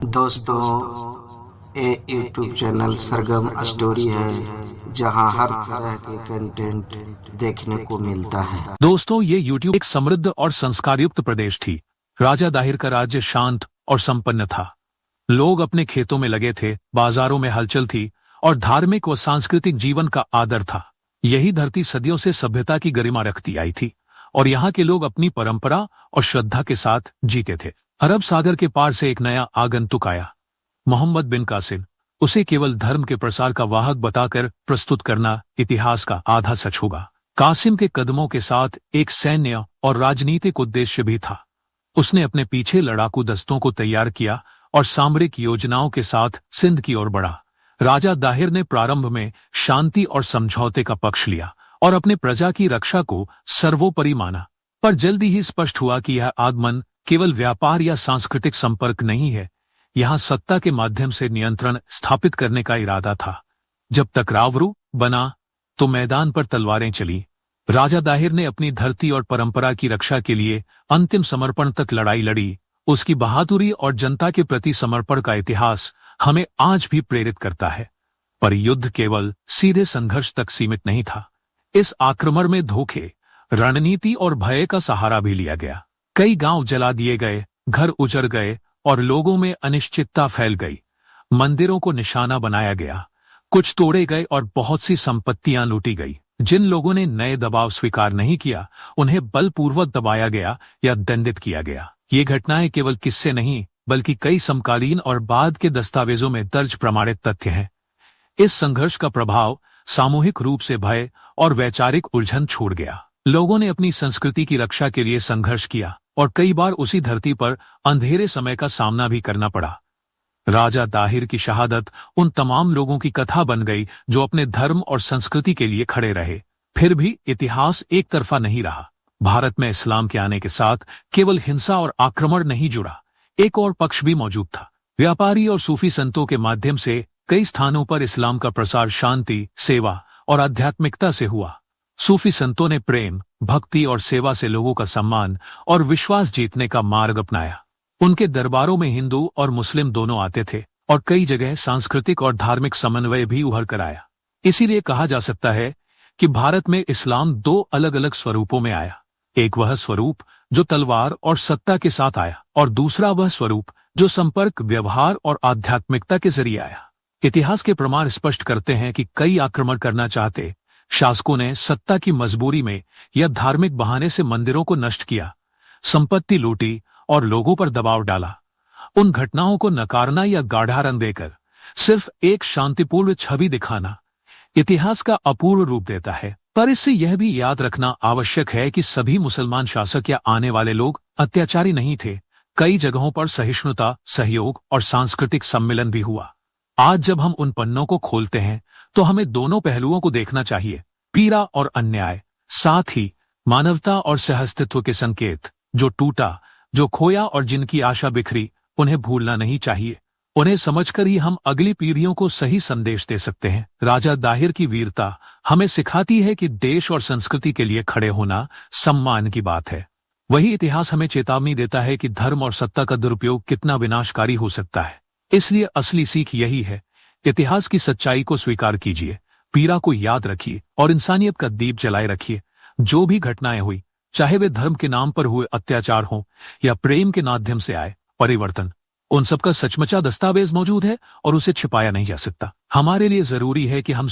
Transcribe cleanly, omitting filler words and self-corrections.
दोस्तों, ये YouTube channel सरगम story है जहां हर तरह के कंटेंट देखने को मिलता है। दोस्तों, ये यूट्यूब एक समृद्ध और संस्कारयुक्त प्रदेश थी। राजा दाहिर का राज्य शांत और संपन्न था। लोग अपने खेतों में लगे थे, बाजारों में हलचल थी और धार्मिक व सांस्कृतिक जीवन का आदर था। यही धरती सदियों से सभ्यता की गरिमा रखती आई थी और यहाँ के लोग अपनी परंपरा और श्रद्धा के साथ जीते थे। अरब सागर के पार से एक नया आगंतुक आया, मोहम्मद बिन कासिम। उसे केवल धर्म के प्रसार का वाहक बताकर प्रस्तुत करना इतिहास का आधा सच होगा। कासिम के कदमों के साथ एक सैन्य और राजनीतिक उद्देश्य भी था। उसने अपने पीछे लड़ाकू दस्तों को तैयार किया और सामरिक योजनाओं के साथ सिंध की ओर बढ़ा। राजा दाहिर ने प्रारंभ में शांति और समझौते का पक्ष लिया और अपने प्रजा की रक्षा को सर्वोपरि माना, पर जल्दी ही स्पष्ट हुआ कि यह आगमन केवल व्यापार या सांस्कृतिक संपर्क नहीं है, यहाँ सत्ता के माध्यम से नियंत्रण स्थापित करने का इरादा था। जब टकराव बना तो मैदान पर तलवारें चली। राजा दाहिर ने अपनी धरती और परंपरा की रक्षा के लिए अंतिम समर्पण तक लड़ाई लड़ी। उसकी बहादुरी और जनता के प्रति समर्पण का इतिहास हमें आज भी प्रेरित करता है। पर युद्ध केवल सीधे संघर्ष तक सीमित नहीं था। इस आक्रमण में धोखे, रणनीति और भय का सहारा भी लिया गया। कई गांव जला दिए गए, घर उजड़ गए और लोगों में अनिश्चितता फैल गई। मंदिरों को निशाना बनाया गया, कुछ तोड़े गए और बहुत सी संपत्तियां लूटी गई। जिन लोगों ने नए दबाव स्वीकार नहीं किया, उन्हें बलपूर्वक दबाया गया या दंडित किया गया। ये घटनाएं केवल किस्से नहीं, बल्कि कई समकालीन और बाद के दस्तावेजों में दर्ज प्रमाणित तथ्य हैं। इस संघर्ष का प्रभाव सामूहिक रूप से भय और वैचारिक उलझन छोड़ गया। लोगों ने अपनी संस्कृति की रक्षा के लिए संघर्ष किया और कई बार उसी धरती पर अंधेरे समय का सामना भी करना पड़ा। राजा दाहिर की शहादत उन तमाम लोगों की कथा बन गई जो अपने धर्म और संस्कृति के लिए खड़े रहे। फिर भी इतिहास एक तरफा नहीं रहा। भारत में इस्लाम के आने के साथ केवल हिंसा और आक्रमण नहीं जुड़ा, एक और पक्ष भी मौजूद था। व्यापारी और सूफी संतों के माध्यम से कई स्थानों पर इस्लाम का प्रसार शांति, सेवा और आध्यात्मिकता से हुआ। सूफी संतों ने प्रेम, भक्ति और सेवा से लोगों का सम्मान और विश्वास जीतने का मार्ग अपनाया। उनके दरबारों में हिंदू और मुस्लिम दोनों आते थे और कई जगह सांस्कृतिक और धार्मिक समन्वय भी उभर कर आया। इसीलिए कहा जा सकता है कि भारत में इस्लाम दो अलग अलग स्वरूपों में आया। एक वह स्वरूप जो तलवार और सत्ता के साथ आया और दूसरा वह स्वरूप जो संपर्क, व्यवहार और आध्यात्मिकता के जरिए आया। इतिहास के प्रमाण स्पष्ट करते हैं कि कई आक्रमण करना चाहते शासकों ने सत्ता की मजबूरी में या धार्मिक बहाने से मंदिरों को नष्ट किया, संपत्ति लूटी और लोगों पर दबाव डाला। उन घटनाओं को नकारना या गाढ़ा रंग देकर सिर्फ एक शांतिपूर्ण छवि दिखाना इतिहास का अपूर्ण रूप देता है। पर इससे यह भी याद रखना आवश्यक है कि सभी मुसलमान शासक या आने वाले लोग अत्याचारी नहीं थे। कई जगहों पर सहिष्णुता, सहयोग और सांस्कृतिक सम्मेलन भी हुआ। आज जब हम उन पन्नों को खोलते हैं तो हमें दोनों पहलुओं को देखना चाहिए, पीड़ा और अन्याय, साथ ही मानवता और सहअस्तित्व के संकेत। जो टूटा, जो खोया और जिनकी आशा बिखरी, उन्हें भूलना नहीं चाहिए। उन्हें समझकर ही हम अगली पीढ़ियों को सही संदेश दे सकते हैं। राजा दाहिर की वीरता हमें सिखाती है कि देश और संस्कृति के लिए खड़े होना सम्मान की बात है। वही इतिहास हमें चेतावनी देता है कि धर्म और सत्ता का दुरुपयोग कितना विनाशकारी हो सकता है। इसलिए असली सीख यही है, इतिहास की सच्चाई को स्वीकार कीजिए, पीड़ा को याद रखिए और इंसानियत का दीप जलाए रखिए। जो भी घटनाएं हुई, चाहे वे धर्म के नाम पर हुए अत्याचार हों या प्रेम के माध्यम से आए परिवर्तन, उन सबका सचमुचा दस्तावेज मौजूद है और उसे छिपाया नहीं जा सकता। हमारे लिए जरूरी है कि हम